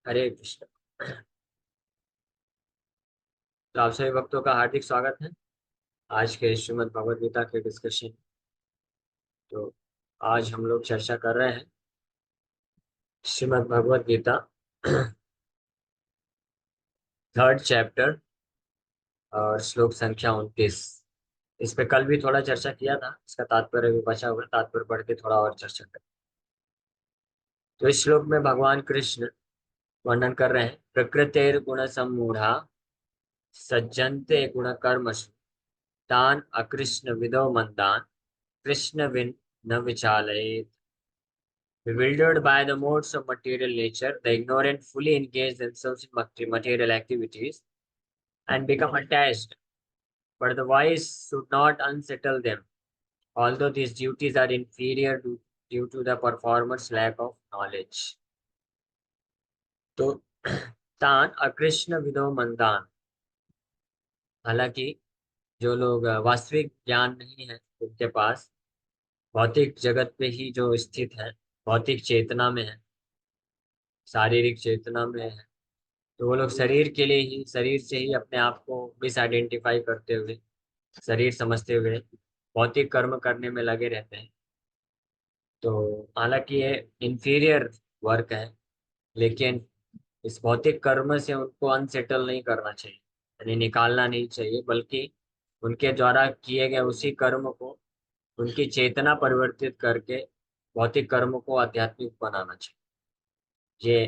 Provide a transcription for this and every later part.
हरे कृष्ण। तो आप सभी भक्तों का हार्दिक स्वागत है आज के श्रीमद् भगवद गीता के डिस्कशन। तो आज हम लोग चर्चा कर रहे हैं श्रीमद् भगवद गीता थर्ड चैप्टर और श्लोक संख्या 29। इस पे कल भी थोड़ा चर्चा किया था, इसका तात्पर्य भी बचा हुआ है, तात्पर्य पढ़ के थोड़ा और चर्चा करें। तो इस श्लोक में भगवान कृष्ण वर्णन कर रहे हैं, प्रकृतेर गुण सम्मूढ़ा सज्जन्ते गुण कर्मसु तान अकृष्ण विदो मंदान कृष्ण विन न विचालयेत्। Bewildered by the modes of material nature, the ignorant fully engage themselves in material activities and become attached, but the wise should not unsettle them, although these duties are inferior due to the performer's lack of knowledge. तो तान अकृष्ण विदो मंदान, हालांकि जो लोग वास्तविक ज्ञान नहीं है उनके पास, भौतिक जगत पे ही जो स्थित है, भौतिक चेतना में है, शारीरिक चेतना में है, तो वो लोग शरीर के लिए ही, शरीर से ही अपने आप को मिस आइडेंटिफाई करते हुए, शरीर समझते हुए भौतिक कर्म करने में लगे रहते हैं। तो हालांकि ये इंफीरियर वर्क है, लेकिन इस भौतिक कर्म से उनको अनसेटल नहीं करना चाहिए, यानी निकालना नहीं चाहिए, बल्कि उनके द्वारा किए गए उसी कर्म को उनकी चेतना परिवर्तित करके भौतिक कर्म को आध्यात्मिक बनाना चाहिए। ये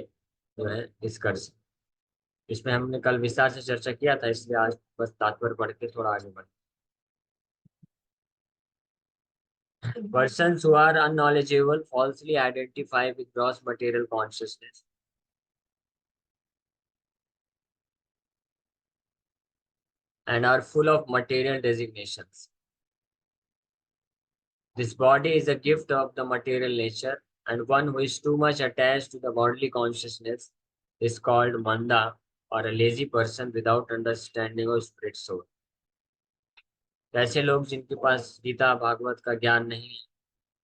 जो है निष्कर्ष। इसमें हमने कल विस्तार से चर्चा किया था, इसलिए आज बस तात्पर्य पढ़ के थोड़ा आगे बढ़े। Persons who are unknowledgeable falsely identify with gross material consciousness and are full of material designations. This body is a gift of the material nature, and one who is too much attached to the bodily consciousness is called manda, or a lazy person without understanding of spirit soul. ऐसे लोग जिनके पास गीता भागवत का ज्ञान नहीं है,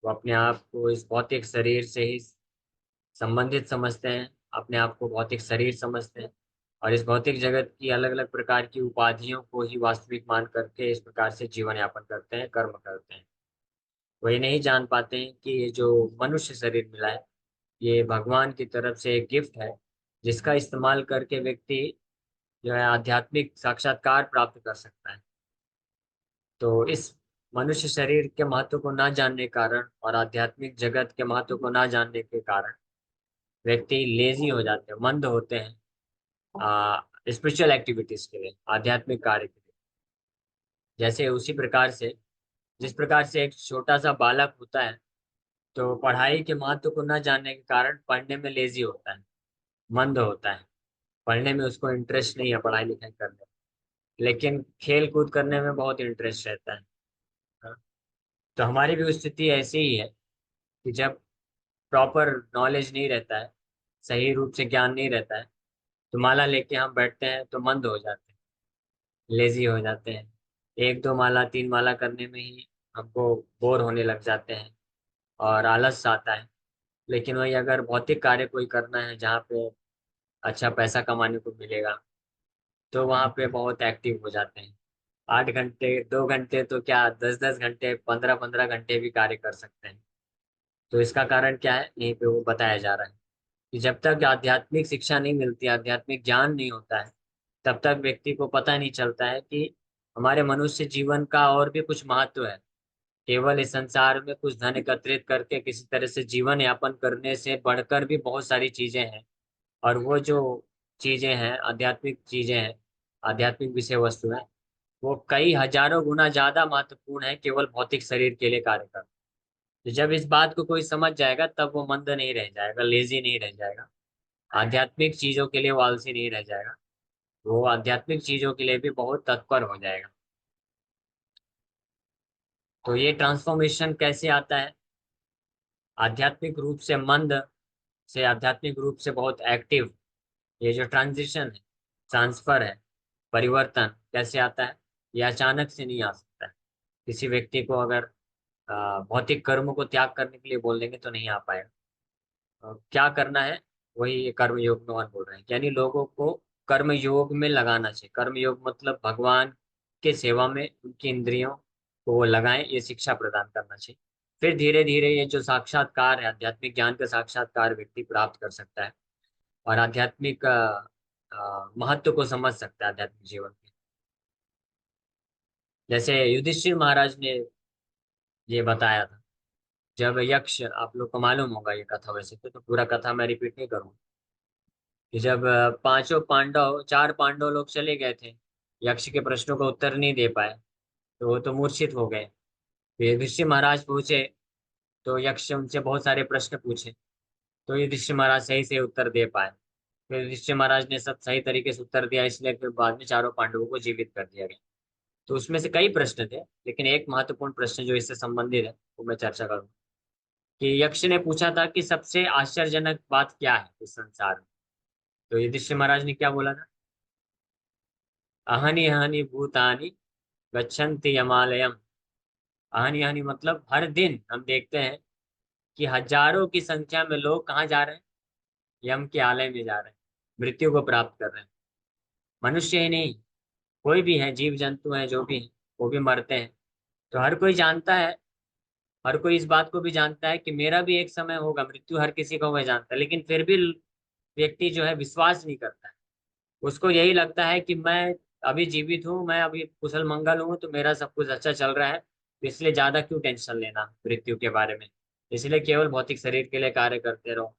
वो अपने आप को इस भौतिक शरीर से ही संबंधित समझते हैं, अपने आप को भौतिक शरीर समझते हैं और इस भौतिक जगत की अलग अलग प्रकार की उपाधियों को ही वास्तविक मान करके इस प्रकार से जीवन यापन करते हैं, कर्म करते हैं। वो ये नहीं जान पाते हैं कि ये जो मनुष्य शरीर मिला है, ये भगवान की तरफ से एक गिफ्ट है, जिसका इस्तेमाल करके व्यक्ति जो है आध्यात्मिक साक्षात्कार प्राप्त कर सकता है। तो इस मनुष्य शरीर के महत्व को ना जानने के कारण और आध्यात्मिक जगत के महत्व को ना जानने के कारण व्यक्ति लेजी हो जाते हैं, मंद होते हैं स्पिरिचुअल एक्टिविटीज के लिए, आध्यात्मिक कार्य के लिए। जैसे उसी प्रकार से, जिस प्रकार से एक छोटा सा बालक होता है, तो पढ़ाई के महत्व को न जानने के कारण पढ़ने में लेजी होता है, मंद होता है, पढ़ने में उसको इंटरेस्ट नहीं है, पढ़ाई लिखाई करने में, लेकिन खेल कूद करने में बहुत इंटरेस्ट रहता है। हाँ। तो हमारी भी स्थिति ऐसी ही है कि जब प्रॉपर नॉलेज नहीं रहता है, सही रूप से ज्ञान नहीं रहता है, तो माला लेके हम बैठते हैं तो मंद हो जाते हैं, लेजी हो जाते हैं। एक दो माला, तीन माला करने में ही हमको बोर होने लग जाते हैं और आलस आता है। लेकिन वही अगर भौतिक कार्य कोई करना है जहाँ पे अच्छा पैसा कमाने को मिलेगा, तो वहाँ पे बहुत एक्टिव हो जाते हैं। 8 घंटे, 2 घंटे तो क्या, 10-10 घंटे, 15-15 घंटे भी कार्य कर सकते हैं। तो इसका कारण क्या है, यहीं पे वो बताया जा रहा है कि जब तक आध्यात्मिक शिक्षा नहीं मिलती, आध्यात्मिक ज्ञान नहीं होता है, तब तक व्यक्ति को पता नहीं चलता है कि हमारे मनुष्य जीवन का और भी कुछ महत्व है। केवल इस संसार में कुछ धन एकत्रित करके किसी तरह से जीवन यापन करने से बढ़कर भी बहुत सारी चीजें हैं, और वो जो चीजें हैं, आध्यात्मिक चीजें हैं, आध्यात्मिक विषय वस्तु है, वो कई हजारों गुना ज्यादा महत्वपूर्ण है केवल भौतिक शरीर के लिए कार्य करना। तो जब इस बात को कोई समझ जाएगा, तब वो मंद नहीं रह जाएगा, लेजी नहीं रह जाएगा, आध्यात्मिक चीजों के लिए वो आलसी नहीं रह जाएगा, वो आध्यात्मिक चीजों के लिए भी बहुत तत्पर हो जाएगा। तो ये ट्रांसफॉर्मेशन कैसे आता है, आध्यात्मिक रूप से मंद से आध्यात्मिक रूप से बहुत एक्टिव, ये जो ट्रांजिशन है, ट्रांसफर है, परिवर्तन कैसे आता है, ये अचानक से नहीं आ सकता है। किसी व्यक्ति को अगर भौतिक कर्मों को त्याग करने के लिए बोल देंगे तो नहीं आ पाएगा। क्या करना है, वही कर्मयोग में वन बोल रहे हैं, यानी लोगों को कर्मयोग में लगाना चाहिए। कर्मयोग मतलब भगवान के सेवा में उनकी इंद्रियों को वो लगाएं, ये शिक्षा प्रदान करना चाहिए। फिर धीरे धीरे ये जो साक्षात्कार है, आध्यात्मिक ज्ञान का साक्षात्कार व्यक्ति प्राप्त कर सकता है और आध्यात्मिक महत्व को समझ सकता है आध्यात्मिक जीवन में। जैसे युधिष्ठिर महाराज ने ये बताया था, जब यक्ष, आप लोग को मालूम होगा ये कथा, वैसे तो पूरा कथा मैं रिपीट नहीं करूंगा, कि जब पांचों पांडव, चार पांडव लोग चले गए थे, यक्ष के प्रश्नों का उत्तर नहीं दे पाए, तो वो तो मूर्छित हो गए। फिर युधिष्ठिर महाराज पूछे, तो यक्ष उनसे बहुत सारे प्रश्न पूछे, तो युधिष्ठिर महाराज सही से उत्तर दे पाए। फिर युधिष्ठिर महाराज ने सब सही तरीके से उत्तर दिया, इसलिए फिर बाद में चारों पांडवों को जीवित कर दिया गया। तो उसमें से कई प्रश्न थे, लेकिन एक महत्वपूर्ण प्रश्न जो इससे संबंधित है वो मैं चर्चा करूंगा। कि यक्ष ने पूछा था कि सबसे आश्चर्यजनक बात क्या है इस संसार में। तो युधिष्ठिर महाराज ने क्या बोला था? अहनि अहनि भूतानि गच्छन्ति यमालयम। अहनि अहनि मतलब हर दिन हम देखते हैं कि हजारों की संख्या में लोग कहाँ जा रहे हैं? यम के आलय में जा रहे हैं, मृत्यु को प्राप्त कर रहे हैं। मनुष्य ही नहीं, कोई भी है, जीव जंतु हैं जो भी हैं, वो भी मरते हैं। तो हर कोई जानता है, हर कोई इस बात को भी जानता है कि मेरा भी एक समय होगा, मृत्यु हर किसी को वह जानता है, लेकिन फिर भी व्यक्ति जो है विश्वास नहीं करता है। उसको यही लगता है कि मैं अभी जीवित हूँ, मैं अभी कुशल मंगल हूँ, तो मेरा सब कुछ अच्छा चल रहा है, तो इसलिए ज्यादा क्यों टेंशन लेना मृत्यु के बारे में, इसलिए केवल भौतिक शरीर के लिए कार्य करते रहो।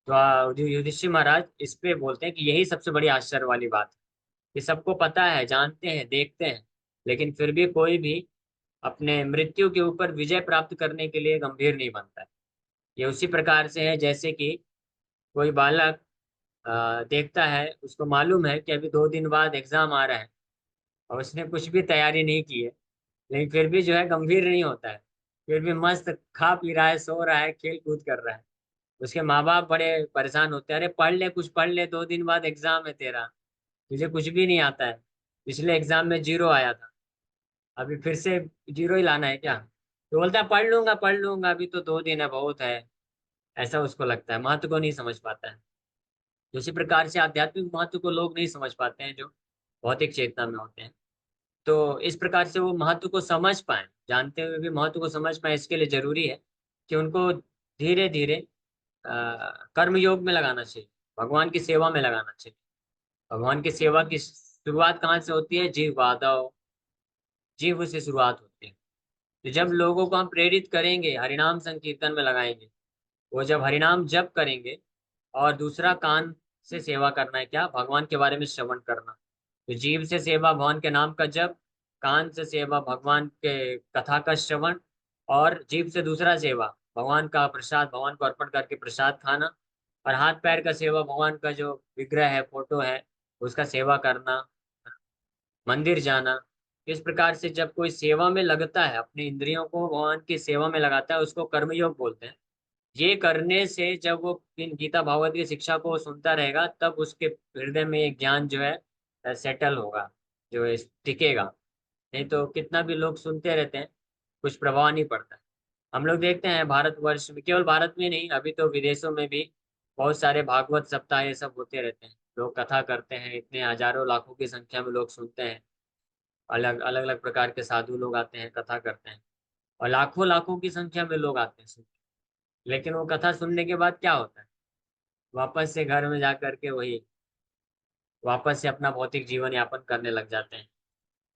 तो युधिष्ठिर महाराज इस पे बोलते हैं कि यही सबसे बड़ी आश्चर्य वाली बात है, कि सबको पता है, जानते हैं, देखते हैं, लेकिन फिर भी कोई भी अपने मृत्यु के ऊपर विजय प्राप्त करने के लिए गंभीर नहीं बनता है। ये उसी प्रकार से है जैसे कि कोई बालक देखता है, उसको मालूम है कि अभी 2 दिन बाद एग्जाम आ रहा है, और उसने कुछ भी तैयारी नहीं की है, लेकिन फिर भी जो है गंभीर नहीं होता है, फिर भी मस्त खा पी रहा है, सो रहा है, खेल कूद कर रहा है। उसके माँ बाप बड़े परेशान होते हैं, अरे पढ़ ले, कुछ पढ़ ले, 2 दिन बाद एग्जाम है तेरा, तुझे कुछ भी नहीं आता है, पिछले एग्जाम में 0 आया था, अभी फिर से 0 ही लाना है क्या? तो बोलता है पढ़ लूंगा, अभी तो 2 दिन है, बहुत है। ऐसा उसको लगता है, महत्व को नहीं समझ पाता है। तो इसी प्रकार से आध्यात्मिक महत्व को लोग नहीं समझ पाते हैं, जो भौतिक चेतना में होते हैं। तो इस प्रकार से वो महत्व को समझ पाए, जानते हुए भी महत्व को समझ पाए, इसके लिए जरूरी है कि उनको धीरे धीरे कर्म योग में लगाना चाहिए, भगवान की सेवा में लगाना चाहिए। भगवान की सेवा की शुरुआत कहाँ से होती है? जीव बाधव, जीव से शुरुआत होती है। तो जब लोगों को हम प्रेरित करेंगे, हरिनाम संकीर्तन में लगाएंगे, वो जब हरिनाम जप करेंगे, और दूसरा कान से सेवा करना है, क्या? भगवान के बारे में श्रवण करना। तो जीव से सेवा भगवान के नाम का जप, कान से सेवा भगवान के कथा का श्रवण, और जीव से दूसरा सेवा भगवान का प्रसाद, भगवान को अर्पण करके प्रसाद खाना, और हाथ पैर का सेवा भगवान का जो विग्रह है, फोटो है, उसका सेवा करना, मंदिर जाना। इस प्रकार से जब कोई सेवा में लगता है, अपने इंद्रियों को भगवान की सेवा में लगाता है, उसको कर्मयोग बोलते हैं। ये करने से जब वो इन गीता भागवत की शिक्षा को सुनता रहेगा, तब उसके हृदय में एक ज्ञान जो है सेटल होगा, जो है टिकेगा। नहीं तो कितना भी लोग सुनते रहते हैं, कुछ प्रभाव नहीं पड़ता। हम लोग देखते हैं भारतवर्ष में, केवल भारत में नहीं, अभी तो विदेशों में भी बहुत सारे भागवत सप्ताह ये सब होते रहते हैं, लोग कथा करते हैं, इतने हजारों लाखों की संख्या में लोग सुनते हैं। अलग अलग अलग प्रकार के साधु लोग आते हैं, कथा करते हैं, और लाखों लाखों की संख्या में लोग आते हैं सुनते हैं। लेकिन वो कथा सुनने के बाद क्या होता है? वापस से घर में जाकर के वही, वापस से अपना भौतिक जीवन यापन करने लग जाते हैं।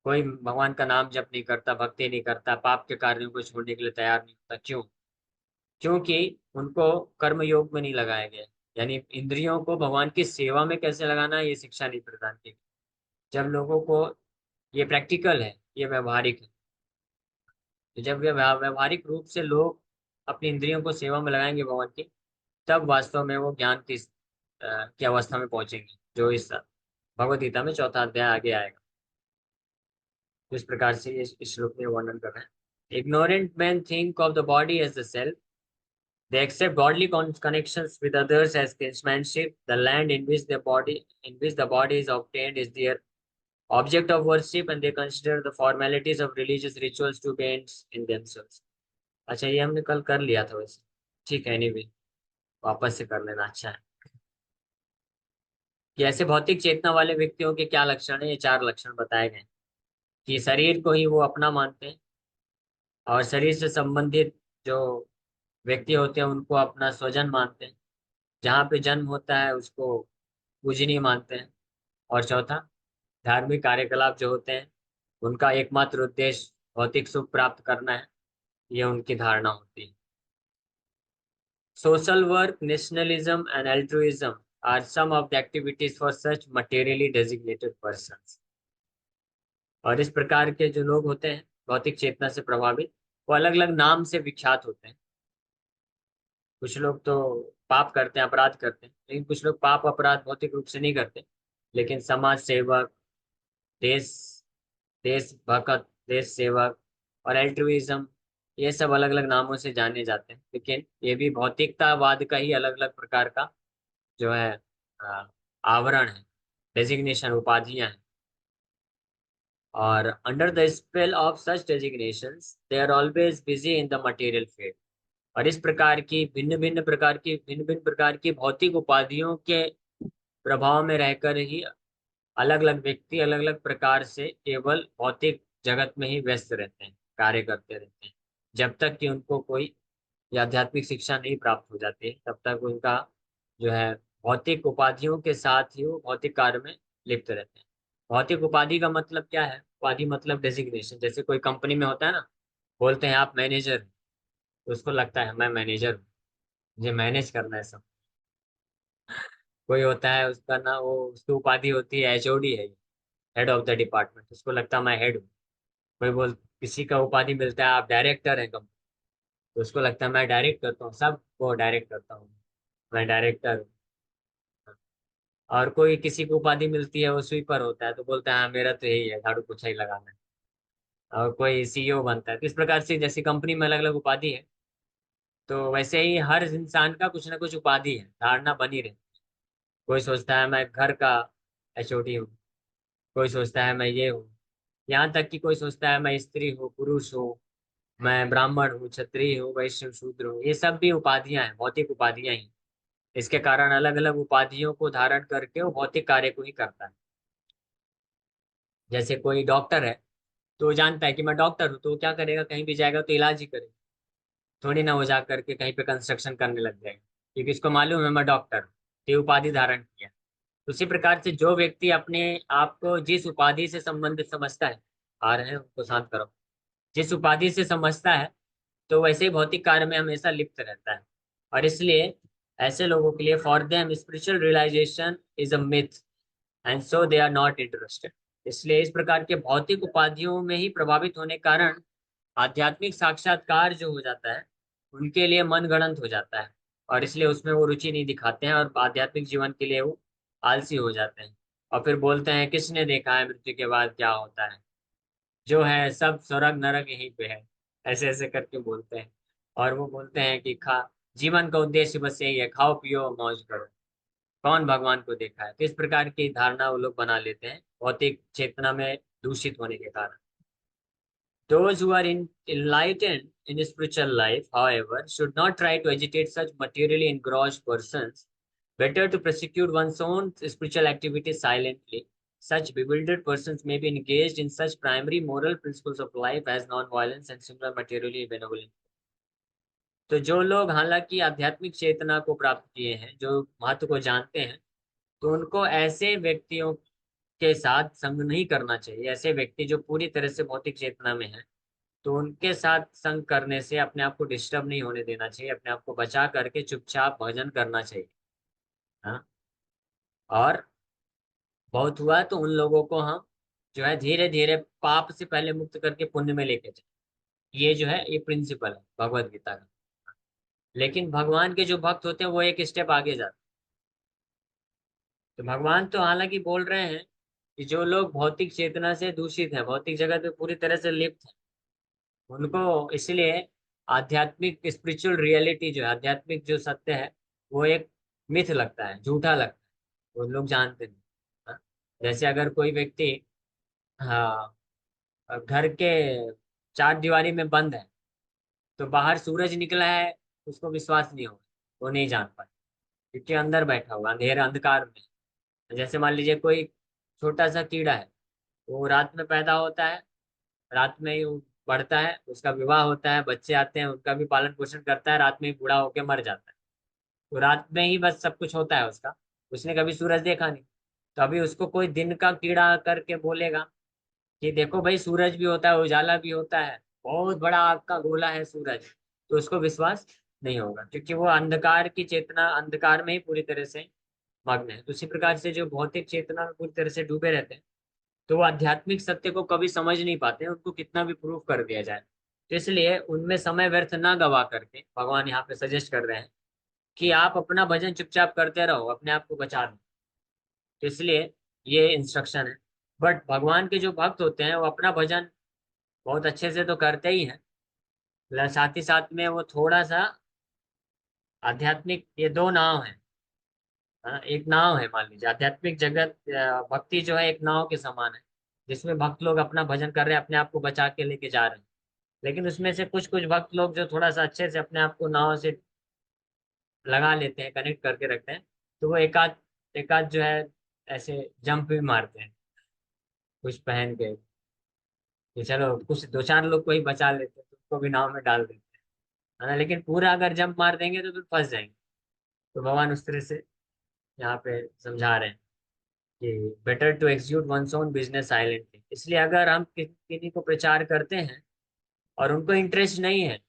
कोई भगवान का नाम जप नहीं करता, भक्ति नहीं करता, पाप के कार्यों को छोड़ने के लिए तैयार नहीं होता। क्यों? क्योंकि उनको कर्म योग में नहीं लगाया गया, यानी इंद्रियों को भगवान की सेवा में कैसे लगाना है, ये शिक्षा नहीं प्रदान की। जब लोगों को, ये प्रैक्टिकल है, ये व्यवहारिक है, तो जब ये व्यवहारिक रूप से लोग अपनी इंद्रियों को सेवा में लगाएंगे भगवान की, तब वास्तव में वो ज्ञान की अवस्था में पहुंचेंगे, जो इस भगवद गीता में चौथा अध्याय आगे आएगा। तो इस प्रकार से ये इस श्लोक में वर्णन कर रहे हैं। Ignorant man think of the body as the self, they accept godly connections with others as kinsmanship. The land in which the body is obtained is their object of worship, and they consider the formalities of religious rituals to be ends in themselves. अच्छा, ये हमने कल कर लिया था वैसे, ठीक है, एनीवे वापस से कर लेना अच्छा है। कि ऐसे भौतिक चेतना वाले व्यक्तियों के क्या लक्षण है, ये 4 लक्षण बताए गए कि शरीर को ही वो अपना मानते हैं, और शरीर से संबंधित जो व्यक्ति होते हैं उनको अपना स्वजन मानते हैं, जहाँ पे जन्म होता है उसको पूजनीय मानते हैं, और चौथा, धार्मिक कार्यकलाप जो होते हैं उनका एकमात्र उद्देश्य भौतिक सुख प्राप्त करना है, ये उनकी धारणा होती है। Social work, nationalism and altruism are some of the activities for such materially designated persons। और इस प्रकार के जो लोग होते हैं भौतिक चेतना से प्रभावित, वो अलग अलग नाम से विख्यात होते हैं। कुछ लोग तो पाप करते हैं, अपराध करते हैं, लेकिन कुछ लोग पाप अपराध भौतिक रूप से नहीं करते, लेकिन समाज सेवक, देश देशभक्त, देश सेवक और एल्ट्रुइज्म, ये सब अलग अलग नामों से जाने जाते हैं, लेकिन ये भी भौतिकतावाद का ही अलग अलग प्रकार का जो है अ, आवरण है, डेजिग्नेशन, उपाधियां हैं। और under the spell of such designations they are always busy in the material field. और इस प्रकार की भिन्न भिन्न प्रकार की भौतिक उपाधियों के प्रभाव में रहकर ही अलग अलग व्यक्ति अलग अलग प्रकार से केवल भौतिक जगत में ही व्यस्त रहते हैं, कार्य करते रहते हैं, जब तक कि उनको कोई या आध्यात्मिक शिक्षा नहीं प्राप्त हो जाती है, तब तक उनका जो है भौतिक उपाधियों के साथ ही वो भौतिक कार्य में लिप्त रहते हैं। भौतिक उपाधि का मतलब क्या है? उपाधि मतलब डेजिग्नेशन। जैसे कोई कंपनी में होता है ना, बोलते हैं आप मैनेजर हैं, तो उसको लगता है मैं मैनेजर हूँ, मुझे मैनेज करना है सब। कोई होता है उसका ना, वो उसकी उपाधि होती है एचओडी है, हेड ऑफ द डिपार्टमेंट, उसको लगता है मैं हेड हूँ। कोई बोल किसी का उपाधि मिलता है आप डायरेक्टर हैं कंपनी, तो उसको लगता है मैं डायरेक्ट करता हूँ, सब को डायरेक्ट करता हूँ, मैं डायरेक्टर हूँ। और कोई किसी को उपाधि मिलती है वो स्वीपर होता है, तो बोलता है हाँ मेरा तो यही है, झाड़ू पोछा ही लगाना है। और कोई सीईओ बनता है, तो इस प्रकार से जैसे कंपनी में अलग अलग उपाधि है, तो वैसे ही हर इंसान का कुछ ना कुछ उपाधि है, धारणा बनी रहती है। कोई सोचता है मैं घर का एचओडी हूँ, कोई सोचता है मैं ये हूँ, यहाँ तक कि कोई सोचता है मैं स्त्री हूँ, पुरुष हूँ, मैं ब्राह्मण हूँ, क्षत्रिय हूँ, वैश्य हूँ, शूद्र हूँ। ये सब भी उपाधियां हैं, भौतिक उपाधियां ही। इसके कारण अलग अलग उपाधियों को धारण करके वो भौतिक कार्य को ही करता है। जैसे कोई डॉक्टर है, तो वो जानता है कि मैं डॉक्टर हूँ, तो वो क्या करेगा, कहीं भी जाएगा तो इलाज ही करेगा, थोड़ी ना वो जा करके कहीं पे कंस्ट्रक्शन करने लग जाएगा, क्योंकि इसको मालूम है मैं डॉक्टर हूँ, तो ये उपाधि धारण किया। उसी प्रकार से जो व्यक्ति अपने आप को जिस उपाधि से संबंधित समझता है, आ रहे हैं उनको शांत करो, जिस उपाधि से समझता है, तो वैसे ही भौतिक कार्य में हमेशा लिप्त रहता है। और इसलिए ऐसे लोगों के लिए for them spiritual realization is a myth, and so they are not interested. इसलिए इस प्रकार के भौतिक उपाधियों में ही प्रभावित होने के कारण आध्यात्मिक साक्षात्कार जो हो जाता है उनके लिए मनगढ़ंत हो जाता है, और इसलिए उसमें वो रुचि नहीं दिखाते हैं, और आध्यात्मिक जीवन के लिए वो आलसी हो जाते हैं। और फिर बोलते हैं किसने देखा है मृत्यु के बाद क्या होता है, जो है सब स्वर्ग नरक यहीं पे है, ऐसे ऐसे करके बोलते हैं। और वो बोलते हैं कि खा जीवन का उद्देश्य बस यही है, खाओ पियो मौज करो, कौन भगवान को देखा है। तो इस प्रकार की धारणा वो लोग बना लेते हैं भौतिक चेतना में दूषित होने के कारण। Those who are enlightened in spiritual life, however, should not try to agitate such materially engrossed persons. Better to prosecute one's own spiritual activities silently. Such bewildered persons may be engaged in such primary moral principles of life as non-violence and similar materially benevolent. तो जो लोग हालांकि आध्यात्मिक चेतना को प्राप्त किए हैं, जो महत्व को जानते हैं, तो उनको ऐसे व्यक्तियों के साथ संग नहीं करना चाहिए। ऐसे व्यक्ति जो पूरी तरह से भौतिक चेतना में है, तो उनके साथ संग करने से अपने आप को डिस्टर्ब नहीं होने देना चाहिए, अपने आप को बचा करके चुपचाप भजन करना चाहिए। हाँ। और बहुत हुआ तो उन लोगों को हम जो है धीरे धीरे पाप से पहले मुक्त करके पुण्य में लेके जाए, ये जो है ये प्रिंसिपल है भगवत गीता का। लेकिन भगवान के जो भक्त होते हैं वो एक स्टेप आगे जाते हैं। तो भगवान तो हालांकि बोल रहे हैं कि जो लोग भौतिक चेतना से दूषित है, भौतिक जगत में पूरी तरह से लिप्त है, उनको इसलिए आध्यात्मिक स्पिरिचुअल रियलिटी जो है, आध्यात्मिक जो सत्य है, वो एक मिथ लगता है, झूठा लगता है, वो लोग जानते नहीं। हाँ? जैसे अगर कोई व्यक्ति, हाँ, घर के चार दीवारी में बंद है, तो बाहर सूरज निकला है उसको विश्वास नहीं होगा, वो नहीं जान पाए, क्योंकि अंदर बैठा हुआ अंधेरा अंधकार में। जैसे मान लीजिए कोई छोटा सा कीड़ा है, वो रात में पैदा होता है, रात में ही वो बढ़ता है, उसका विवाह होता है, बच्चे आते हैं, उनका भी पालन पोषण करता है, रात में ही बूढ़ा होके मर जाता है। तो रात में ही बस सब कुछ होता है उसका। उसने कभी सूरज देखा नहीं। तो अभी उसको कोई दिन का कीड़ा करके बोलेगा कि देखो भाई सूरज भी होता है, उजाला भी होता है, बहुत बड़ा आग का गोला है सूरज, तो उसको विश्वास नहीं होगा, क्योंकि वो अंधकार की चेतना, अंधकार में ही पूरी तरह से मग्न है। तो उसी प्रकार से जो भौतिक चेतना में पूरी तरह से डूबे रहते हैं, तो वो आध्यात्मिक सत्य को कभी समझ नहीं पाते हैं, उनको कितना भी प्रूव कर दिया जाए। तो इसलिए उनमें समय व्यर्थ ना गवा करके भगवान यहाँ पे सजेस्ट कर रहे हैं कि आप अपना भजन चुपचाप करते रहो, अपने आप को बचा लो। तो इसलिए ये इंस्ट्रक्शन है। बट भगवान के जो भक्त होते हैं वो अपना भजन बहुत अच्छे से तो करते ही हैं, साथ ही साथ में वो थोड़ा सा आध्यात्मिक, ये दो नाव है। हाँ, एक नाव है, मान लीजिए आध्यात्मिक जगत, भक्ति जो है एक नाव के समान है, जिसमें भक्त लोग अपना भजन कर रहे हैं, अपने आप को बचा के लेके जा रहे हैं। लेकिन उसमें से कुछ कुछ भक्त लोग जो थोड़ा सा अच्छे से अपने आप को नाव से लगा लेते हैं, कनेक्ट करके रखते हैं, तो वो एकाध एकाध जो है ऐसे जंप भी मारते हैं कुछ पहन के, कि चलो कुछ दो चार लोग को ही बचा लेते हैं, तो उनको भी नाव में डाल देते हैं, है ना। लेकिन पूरा अगर जंप मार देंगे तो फिर फंस जाएंगे। तो भगवान उस तरह से यहाँ पे समझा रहे हैं कि better to execute one's own business silently. इसलिए अगर हम किसी को प्रचार करते हैं और उनको इंटरेस्ट नहीं है,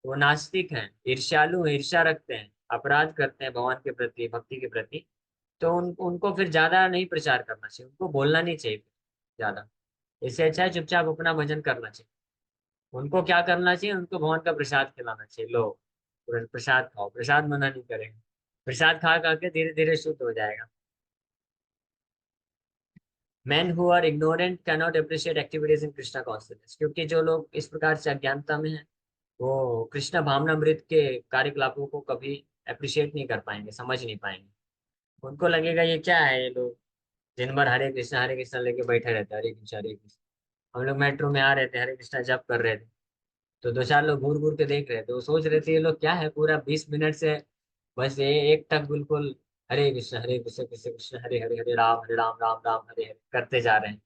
वो नास्तिक हैं, ईर्ष्यालु हैं, ईर्ष्या रखते हैं, अपराध करते हैं भगवान के प्रति, भक्ति के प्रति, तो उनको फिर ज्यादा नहीं प्रचार करना चाहिए, उनको बोलना नहीं चाहिए ज्यादा। इससे अच्छा है चुपचाप अपना भजन करना चाहिए। उनको क्या करना चाहिए, उनको भगवान का प्रसाद खिलाना चाहिए, लो प्रसाद खाओ, प्रसाद मना नहीं करेंगे, प्रसाद खा खा के धीरे धीरे शुद्ध हो जाएगा। Man who are ignorant cannot appreciate activities in Krishna consciousness, क्योंकि जो लोग इस प्रकार से अज्ञानता में हैं, वो कृष्ण भावनामृत के कार्यकलापों को कभी अप्रिशिएट नहीं कर पाएंगे, समझ नहीं पाएंगे। उनको लगेगा ये क्या है, ये लोग दिन भर हरे कृष्णा लेके बैठे रहते हैं, हरे कृष्णा हरे कृष्णा। हम लोग मेट्रो में आ रहे थे, हरे कृष्णा जप कर रहे थे, तो दो चार लोग घूर घूर के देख रहे थे, वो सोच रहे थे ये लोग क्या है, पूरा 20 मिनट से बस ये एक टक बिल्कुल हरे कृष्ण कृष्ण कृष्ण हरे हरे, हरे राम राम राम हरे हरे करते जा रहे हैं।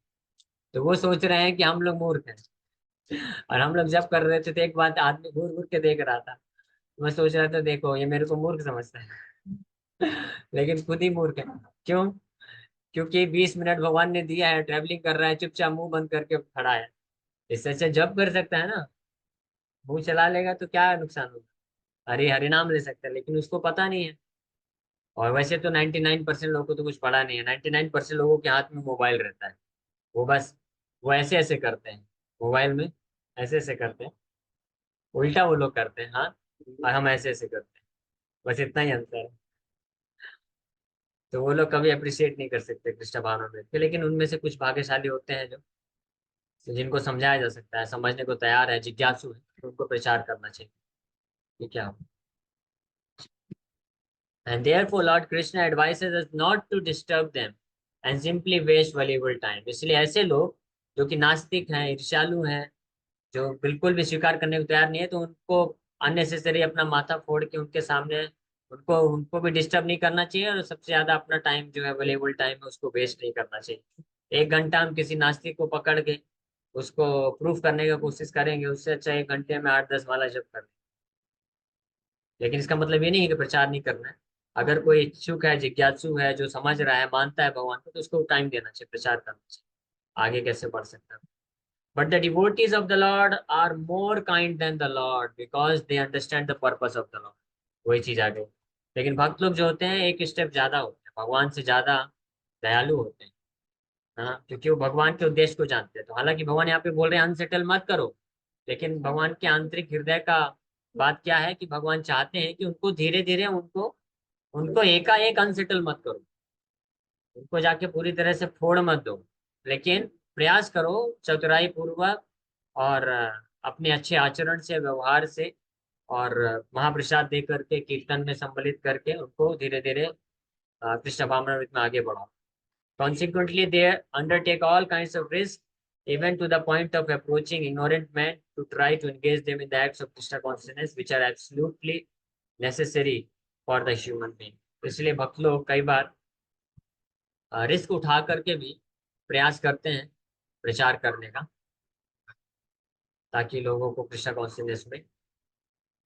तो वो सोच रहे हैं कि हम लोग मूर्ख हैं। और हम लोग जब कर रहे थे तो एक बात आदमी घूर घूर के देख रहा था। मैं सोच रहा था देखो ये मेरे को मूर्ख समझता है। लेकिन खुद ही मूर्ख है। क्यों? क्योंकि 20 मिनट भगवान ने दिया है, ट्रैवलिंग कर रहा है, चुपचाप मुंह बंद करके खड़ा है। इससे अच्छा जब कर सकता है ना, मुंह चला लेगा तो क्या नुकसान होगा। हरे हरे नाम ले सकता है, लेकिन उसको पता नहीं है। और वैसे तो 99% लोगों को तो कुछ पता नहीं है, 99% लोगों के हाथ में मोबाइल रहता है। वो बस वो ऐसे ऐसे करते हैं मोबाइल में, ऐसे ऐसे करते हैं, उल्टा वो लोग करते हैं, हाँ। और हम ऐसे ऐसे करते हैं, बस इतना ही अंतर है। तो वो लोग कभी अप्रिशिएट नहीं कर सकते कृष्ण भावना में, लेकिन उनमें से कुछ भाग्यशाली होते हैं जो, जिनको समझाया जा सकता है, समझने को तैयार है, जिज्ञासु है, तो उनको प्रचार करना चाहिए कि क्या हो। And therefore Lord Krishna advises us not to disturb them and simply waste valuable time। इसलिए ऐसे लोग जो कि नास्तिक हैं, ईर्ष्यालु हैं, जो बिल्कुल भी स्वीकार करने को तैयार नहीं है, तो उनको अननेसेसरी अपना माथा फोड़ के उनके सामने उनको उनको भी डिस्टर्ब नहीं करना चाहिए, और सबसे ज्यादा अपना टाइम जो है अवेलेबल टाइम है उसको वेस्ट नहीं करना चाहिए। 1 घंटा हम किसी नास्तिक को पकड़ के उसको प्रूफ करने की कोशिश करेंगे, उससे अच्छा 1 घंटे में 8-10 माला जप कर। लेकिन इसका मतलब ये नहीं है कि प्रचार नहीं करना है। अगर कोई इच्छुक है, जिज्ञासु है, जो समझ रहा है, मानता है भगवान को, तो उसको टाइम देना चाहिए, प्रचार करना चाहिए, आगे कैसे बढ़ सकता है। But the devotees of the Lord are more kind than the Lord because they understand the purpose of the Lord. वही चीज आ गई। लेकिन भक्त लोग जो होते हैं एक स्टेप ज्यादा होते हैं, भगवान से ज्यादा दयालु होते हैं। हाँ, क्योंकि वो भगवान के उद्देश्य को जानते हैं। तो हालांकि भगवान यहाँ पे बोल रहे हैं अनसेटल मत करो, लेकिन भगवान के आंतरिक हृदय का बात क्या है कि भगवान चाहते हैं कि उनको धीरे धीरे उनको उनको एकाएक अनसेटल मत करो, उनको जाके पूरी तरह से फोड़ मत दो, लेकिन प्रयास करो चतुराई पूर्वक, और अपने अच्छे आचरण से, व्यवहार से, और महाप्रसाद दे करके, कीर्तन में सम्मिलित करके उनको धीरे धीरे कृष्ण भावनामृत में आगे बढ़ाओ। Consequently, they undertake all kinds of risks, even to the point of approaching ignorant men to try to engage them in the acts of Krishna consciousness, which are absolutely necessary for the human being। इसलिए भक्त लोग कई बार risk उठा करके भी प्रयास करते हैं प्रचार करने का, ताकि लोगों को कृष्णा कॉन्शियसनेस में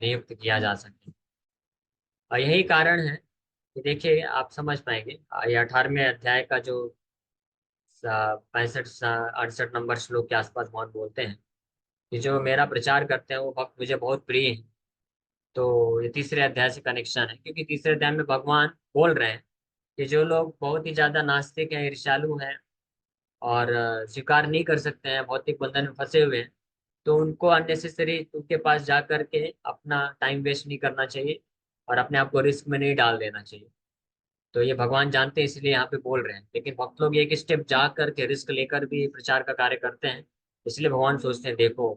नियुक्त किया जा सके। और यही कारण है कि देखिए आप समझ पाएंगे, ये 18वें अध्याय का जो 65 68 नंबर श्लोक के आसपास भगवान बोलते हैं कि जो मेरा प्रचार करते हैं वो भक्त मुझे बहुत प्रिय है। तो ये तीसरे अध्याय से कनेक्शन है, क्योंकि तीसरे अध्याय में भगवान बोल रहे हैं कि जो लोग बहुत ही ज्यादा नास्तिक हैं, ईर्ष्यालु हैं, और स्वीकार नहीं कर सकते हैं, भौतिक बंधन में फंसे हुए हैं, तो उनको अननेसेसरी उनके पास जा करके अपना टाइम वेस्ट नहीं करना चाहिए और अपने आप को रिस्क में नहीं डाल देना चाहिए। तो ये भगवान जानते हैं, इसलिए यहाँ पे बोल रहे हैं। लेकिन भक्त लोग एक स्टेप जा करके रिस्क लेकर भी प्रचार का कार्य करते हैं, इसलिए भगवान सोचते हैं देखो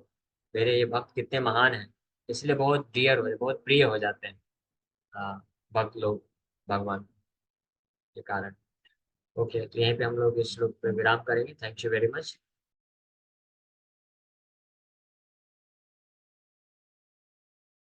मेरे ये भक्त कितने महान हैं, इसलिए बहुत डियर हो, बहुत प्रिय हो जाते हैं भक्त लोग भगवान के कारण। ओके, तो यहीं पे हम लोग इस श्लोक पे विराम करेंगे। Thank you very much.